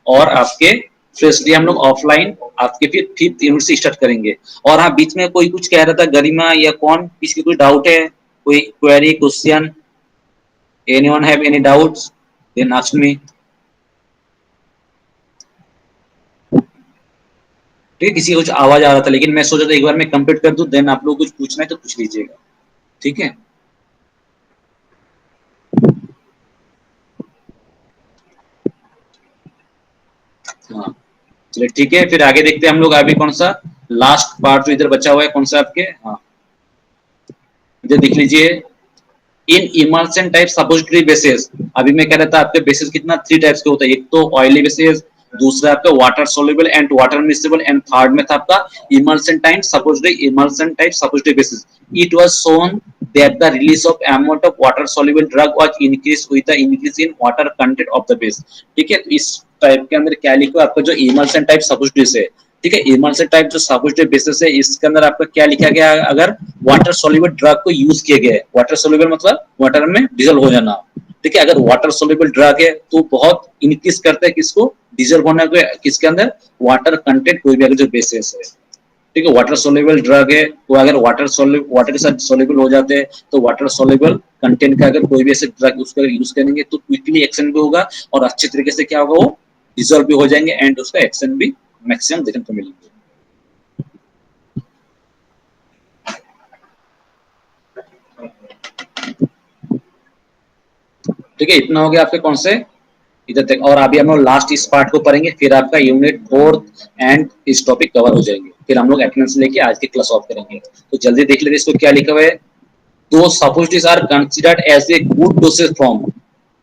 और आपके फर्स्ट डे हम लोग ऑफलाइन आपके फिर 5th यूनिट से स्टार्ट करेंगे। और हाँ, बीच में कोई कुछ कह रहा था, गरिमा या कौन, किसी कोई डाउट है, कोई query question, anyone have any doubts, then ask me. ठीक है, किसी को कुछ आवाज आ रहा था, लेकिन मैं सोचा था एक बार मैं कंप्लीट कर दूं, देन आप लोग कुछ पूछना है तो पूछ लीजिएगा। ठीक है, हाँ, चलिए ठीक है, फिर आगे देखते हैं हम लोग। अभी कौन सा लास्ट पार्ट जो इधर बचा हुआ है, कौन सा आपके, हाँ, इधर देख लीजिए, इन इमल्सन टाइप सपोजिटरी बेसिस। अभी मैं कह रहा था आपके बेसिस कितना 3 टाइप्स के होता है, एक तो ऑयली बेसिस, दूसरा आपका water soluble and water miscible, and third में था आपका emulsion type suppository basis. It was shown that the release of amount of water soluble drug was increased with the increase in water content of the base। ठीक है, तो इस type के अंदर क्या लिखा है, आपका जो इमल्सन टाइप सपोजिटरी है, ठीक है, इमल्सन टाइप जो सपोजिटरी बेसिस है, इसके अंदर आपका क्या लिखा गया है, अगर वाटर सोल्यूबल ड्रग को यूज किया गया है, वाटर सोल्यूबल मतलब वाटर में डिजोल्व हो जाना। ठीक है, अगर वाटर सोल्यूबल ड्रग है तो बहुत इंक्रीज करता है किसको, डिजोल्व होने को, किसके अंदर, वाटर कंटेंट कोई भी अगर जो बेसिस है। ठीक है, वाटर सोल्यूबल ड्रग है तो अगर वाटर के साथ सोल्यूबल हो जाते हैं, तो वाटर सोल्यूबल कंटेंट का अगर कोई भी ऐसे ड्रग उसका यूज करेंगे तो क्विकली एक्शन भी होगा, और अच्छे तरीके से क्या होगा, वो डिजोल्व भी हो जाएंगे, एंड उसका एक्शन भी मैक्सिमम देखने को मिलेंगे। ठीक है, इतना हो गया आपके कौन से इधर तक, और अभी हम लोग लास्ट इस पार्ट को पढ़ेंगे, फिर आपका यूनिट 4 एंड इस टॉपिक कवर हो जाएंगे, फिर हम लोग अटेंडेंस लेके आज की क्लास ऑफ करेंगे। तो जल्दी देख लेते इसको क्या लिखा हुआ है। Though suppositories are considered as a good dosage form.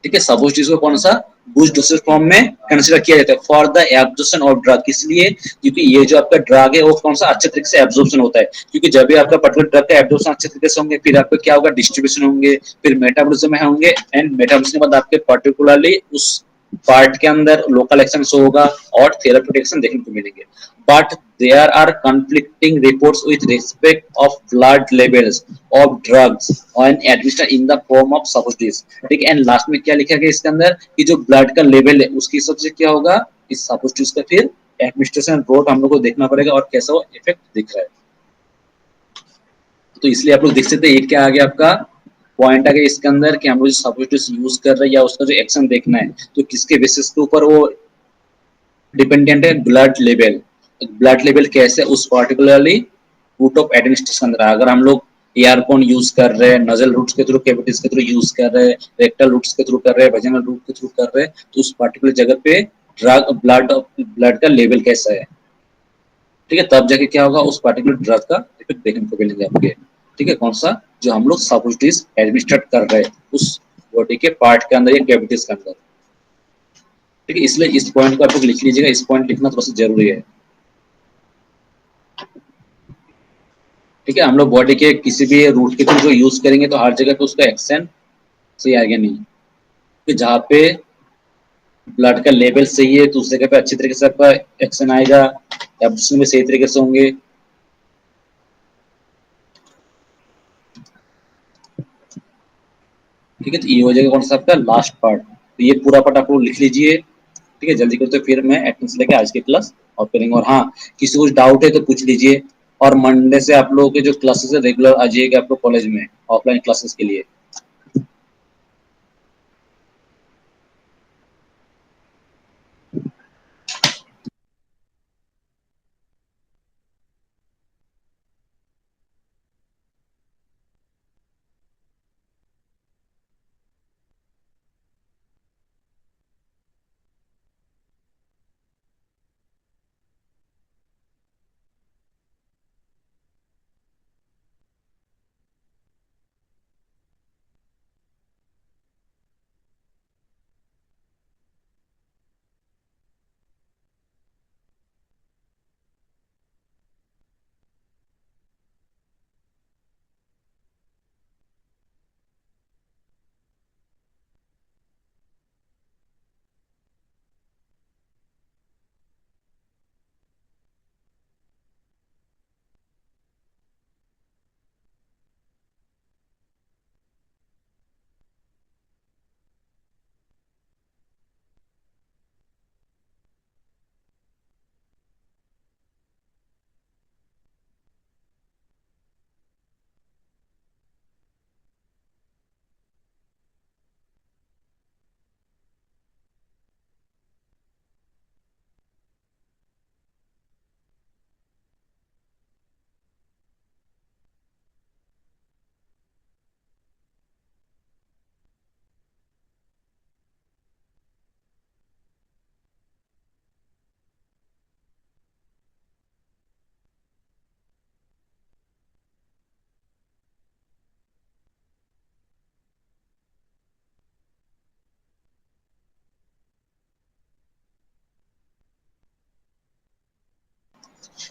ठीक है, सपोजिटरीज को कौन सा गुड डोसेज फॉर्म में कंसीडर किया जाता है for the absorption of drug, इसलिए क्योंकि ये जो आपका ड्रग है वो कौन सा अच्छे तरीके से एब्जॉर्प्शन होता है, क्योंकि जब भी आपका पर्टिकुलर ड्रग का एब्जॉर्प्शन अच्छे तरीके से होंगे, फिर आपका क्या होगा, डिस्ट्रीब्यूशन होंगे, फिर मेटाबॉलिज्म में होंगे, एंड मेटाबॉलिज्म के बाद आपके पर्टिकुलरली उस पार्ट के अंदर लोकल एक्शन शो होगा और थेराप्यूटिक एक्शन देखने को मिलेंगे, but there are conflicting reports with respect of blood levels of drugs and administration in the form of substitutes. ठीक है, एंड लास्ट में क्या लिखा गया इसके अंदर कि जो ब्लड का लेवल है उसके हिसाब से क्या होगा इस सब्स्टिट्यूट्स का फिर एडमिनिस्ट्रेशन रोड हम लोग को देखना पड़ेगा और कैसा वो इफेक्ट दिख रहा है। तो इसलिए आप लोग देख सकते हैं ये क्या आ गया आपका पॉइंट आ गया इसके अंदर कि हम लोग जो सब्स्टिट्यूट्स यूज कर रहे हैं या उसका जो एक्शन देखना है तो किसके बेसिस के ऊपर वो डिपेंडेंट है, ब्लड लेवल। ब्लड लेवल कैसे उस पार्टिकुलरली रूट ऑफ एडमिनिस्ट्रेशन अंदर, अगर हम लोग एयरफोन यूज कर रहे हैं, नजल रूट्स के थ्रू, कैविटीज के थ्रू यूज कर रहे हैं, रेक्टल रूट्स के थ्रू कर रहे हैं, वेजिनल रूट के थ्रू कर रहे हैं, तो उस पार्टिकुलर जगह पे ड्रग ब्लड का लेवल कैसा है, ठीक है, तब जाके क्या होगा उस पार्टिकुलर ड्रग का इफेक्ट देखने को मिलेंगे आपके। ठीक है, कौन सा जो हम लोग सब्स्टिट्यूट्स एडमिनिस्ट्रेट कर रहे हैं उस बॉडी के पार्ट के अंदर या कैविटीज के अंदर। ठीक है, इसलिए इस पॉइंट को आप लोग लिख लीजिएगा, इस पॉइंट लिखना थोड़ा सा जरूरी है। ठीक है, हम लोग बॉडी के किसी भी रूट के थ्रू जो यूज करेंगे तो हर जगह पे उसका एक्शन सही आएगा नहीं, कि जहाँ पे ब्लड का लेवल सही है तो उस जगह पे अच्छी तरीके से आपका एक्शन आएगा, एब्जॉर्प्शन में सही तरीके से होंगे। ठीक है, तो ये हो जाएगा कौन सा आपका लास्ट पार्ट, तो ये पूरा पार्ट आप लोग लिख लीजिए। ठीक है, जल्दी करते फिर मैं एटेंडेंस लेके आज की क्लास और करेंगे। और हाँ, किसी को डाउट है तो पूछ लीजिए, और मंडे से आप लोगों के जो क्लासेस है रेगुलर आ जाइएगा आप लोग कॉलेज में ऑफलाइन क्लासेस के लिए।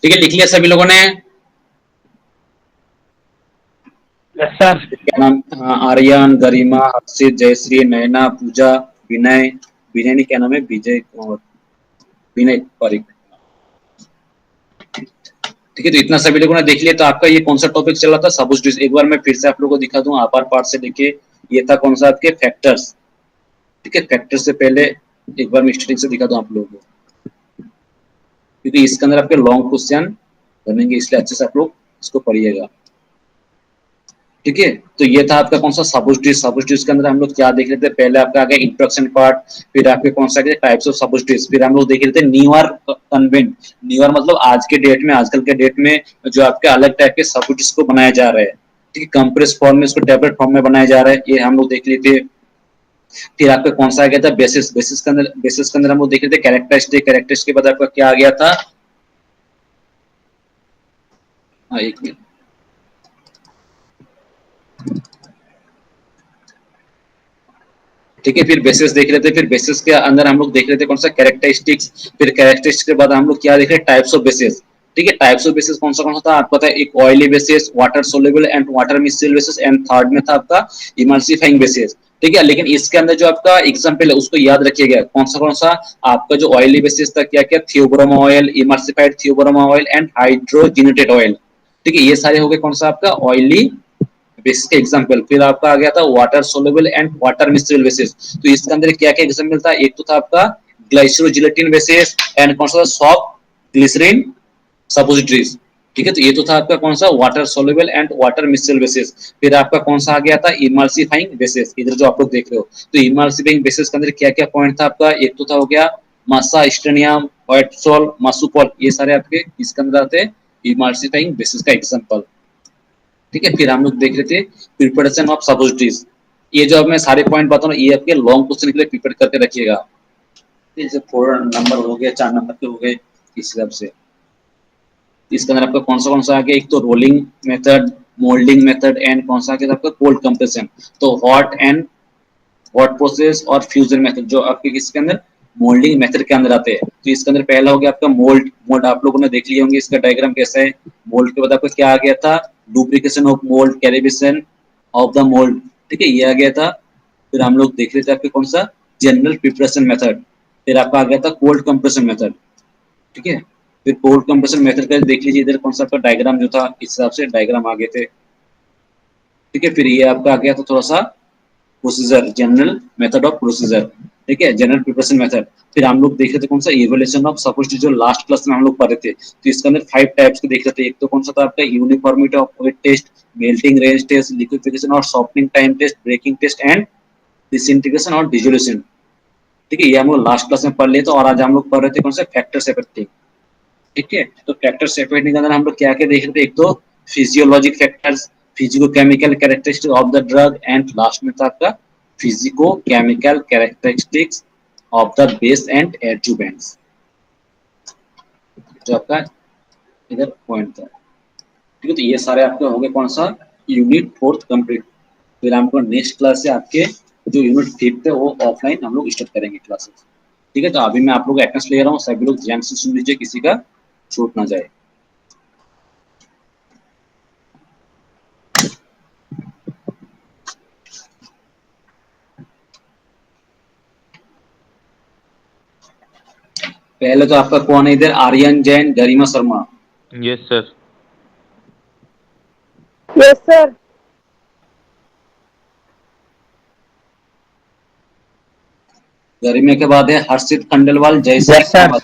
ठीक है, लिख लिया सभी लोगों ने? Yes sir. क्या नाम? हाँ, आर्यन, गरिमा, हर्षित, जयश्री, नैना, पूजा, विनय, विनय ने क्या नाम है, विजय कुमार, विनय पारिक। ठीक है, तो इतना सभी लोगों ने देख लिया। तो आपका ये कौन सा टॉपिक चल रहा था, सब्स्टिट्यूट्स। एक बार मैं फिर से आप लोगों को दिखा दूं, अपर पार्ट से लेके ये था कौन सा आपके फैक्टर्स। ठीक है, फैक्टर्स से पहले एक बार मैं स्टार्टिंग से दिखा दूं आप लोगों को, क्योंकि इसके अंदर आपके लॉन्ग क्वेश्चन बनेंगे, इसलिए अच्छे से आप लोग इसको पढ़िएगा। ठीक है, तो ये था आपका कौन सा सब्स्टिट्यूट्स। सब्स्टिट्यूट्स के अंदर हम लोग क्या देख रहे थे, पहले आपका आ गया इंट्रोडक्शन पार्ट, फिर आपके कौन सा टाइप्स ऑफ सब्स्टिट्यूट्स, फिर हम लोग देख रहे थे न्यूअर कन्वेंट। न्यूअर मतलब आज के डेट में, आजकल के डेट में जो आपके अलग टाइप के सब्स्टिट्यूट्स को बनाया जा रहा है। ठीक है, कंप्रेस फॉर्म में, इसको टैबलेट फॉर्म में बनाया जा रहा है, ये हम लोग देख लिए थे। फिर आपका कौन सा आ गया था बेसिस। बेसिस के अंदर हम लोग देख रहे थे कैरेक्टरिस्टिक। कैरेक्टरिस्टिक के बाद आपका क्या आ गया था, हाँ एक मिनट, ठीक है, फिर बेसिस देख रहे थे। फिर बेसिस के अंदर हम लोग देख रहे थे कौन सा कैरेक्टरिस्टिक्स। फिर कैरेक्टरिस्टिक्स के बाद हम लोग क्या देख रहे हैं, टाइप्स ऑफ बेसिस। ठीक है। टाइप्स ऑफ बेसिस कौन सा था आपको पता है, एक oily basis, water soluble and water miscible basis, and third में था आपका इमल्सिफाइंग बेसिस, ठीक है। लेकिन इसके अंदर जो आपका एग्जांपल है उसको याद रखिएगा, कौन सा आपका जो ऑयली बेसिस था क्या क्या, theobroma oil, emulsified theobroma oil and hydrogenated oil, ठीक है। ये सारे हो गए कौन सा आपका ऑयली बेसिस के एग्जांपल। फिर आपका आ गया था water soluble and water miscible basis, तो इसके अंदर क्या क्या एग्जांपल था, एक तो था आपका ग्लाइसरोजिलेटिन बेसिस एंड कौन सा सॉफ्ट ग्लिसरीन सपोजिटरीज, ठीक है। तो ये तो था आपका कौन सा water soluble and water miscible basis. फिर आपका कौन सा आ गया था इमल्सिफाइंग बेसिस, इधर जो आप लोग देख रहे हो, तो इमल्सिफाइंग बेसिस के अंदर क्या क्या पॉइंट था आपका, एक तो था हो गया मासा स्टेनियम, व्हाइट सोल, मासुपोल, ये सारे आपके इसके अंदर आते हैं इमल्सिफाइंग बेसिस का एग्जांपल, ठीक है। फिर हम लोग देख रहे थे प्रिपरेशन ऑफ सपोजिटरीज, ये जो अब मैं सारे पॉइंट बताऊं ये आपके लॉन्ग क्वेश्चन के लिए प्रिपेयर करके रखिएगा, जैसे 4 नंबर हो गए, 4 नंबर के हो गए, इस हिसाब से। इसके अंदर आपका कौन सा आ गया, एक तो rolling method, moulding method and कौन सा आ गया आपका कोल्ड कंप्रेशन। तो हॉट प्रोसेस और फ्यूजन मेथड जो आपके इसके अंदर मोल्डिंग मेथड के अंदर आते हैं। तो इसके अंदर पहला हो गया आपका मोल्ड आप लोगों ने देख लिया होंगे, इसका डायग्राम कैसा है। मोल्ड के बाद आपका क्या आ गया था, duplication of mould, calibration of the mould, ठीक है, ये आ गया था। फिर हम लोग देख रहे थे आपके कौन सा जनरल प्रिपरेशन मेथड, फिर आपका आ गया था कोल्ड कंप्रेशन मेथड, ठीक है। फिर कोल्ड कंप्रेशन मेथड का देख लीजिए, इधर कौन सा आपका डायग्राम जो था इस हिसाब से डायग्राम आ गए थे, ठीक है। फिर ये आपका आ गया था थोड़ा सा procedure, general method of procedure, ठीक है, जनरल प्रिपरेशन मेथड। फिर हम लोग देख रहे थे कौन सा इवोल्यूशन ऑफ सपोजिटरी, जो लास्ट क्लास में हम लोग पढ़े थे। तो इसके अंदर 5 टाइप्स के देख रहे थे, एक तो कौन सा था आपका uniformity of weight test, melting range test, liquefaction और softening time test, breaking test and disintegration और डिसोल्यूशन, ठीक है। ये हम लोग लास्ट क्लास में पढ़ लिए थे। और आज हम लोग पढ़ रहे थे कौन सा फैक्टर्स अफेक्टिंग, ठीक है। तो फैक्टर्स अफेक्टिंग के अंदर हम लोग क्या क्या देख रहे थे, एक तो physiologic factors, physico chemical characteristics of the drug, and last में था आपका physico chemical characteristics of the base and adjuvants, जो आपका इधर पॉइंट था, ठीक है। तो ये सारे आपके हो गए कौन सा यूनिट 4 कंप्लीट। फिर हमको नेक्स्ट क्लास से आपके जो यूनिट 5 है वो ऑफलाइन हम लोग स्टार्ट करेंगे क्लासेस, ठीक है। तो अभी मैं आप लोग अटेंडेंस ले रहा हूँ, सभी लोग ध्यान से सुन लीजिए, किसी का छूट ना जाए। पहले तो आपका कौन है इधर, Aryan Jain, Garima Sharma, yes sir. Yes sir. Garima के बाद है Harshit Khandelwal, Jayshree Yes, sir. Kamat,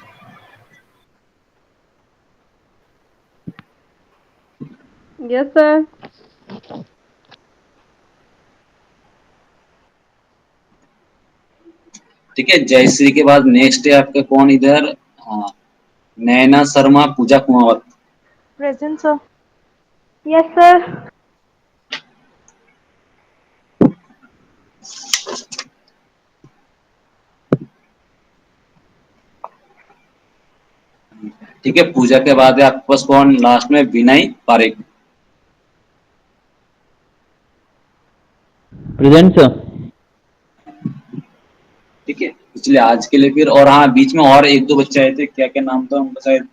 yes sir. ठीक है। जयश्री के बाद नेक्स्ट है आपका कौन इधर, हाँ, Naina Sharma, Pooja Kumawat, present sir. Yes sir. ठीक है। पूजा के बाद है आपके पास कौन लास्ट में, विनय पारेख, प्रेजेंट सर। ठीक है। इसलिए आज के लिए फिर, और हाँ बीच में और एक दो बच्चे आए थे, क्या क्या नाम था उनका शायद,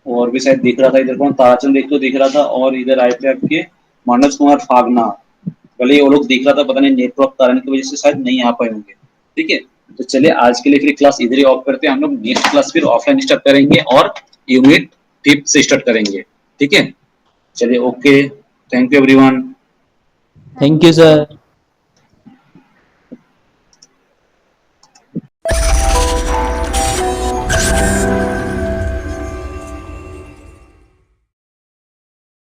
और भी शायद दिख रहा था इधर कौन, ताराचंद एक तो दिख रहा था, और इधर आए थे आपके मनोज कुमार फागना, भले वो लोग दिख रहा था, पता नहीं नेटवर्क कारण की वजह से शायद नहीं आ पाए होंगे, ठीक है। तो चलिए आज के लिए फिर क्लास इधर ही ऑफ करते हैं, हम लोग नेक्स्ट क्लास फिर ऑफलाइन स्टार्ट करेंगे और यूनिट 5 से स्टार्ट करेंगे, ठीक है। चलिए okay, thank you everyone. Thank you sir.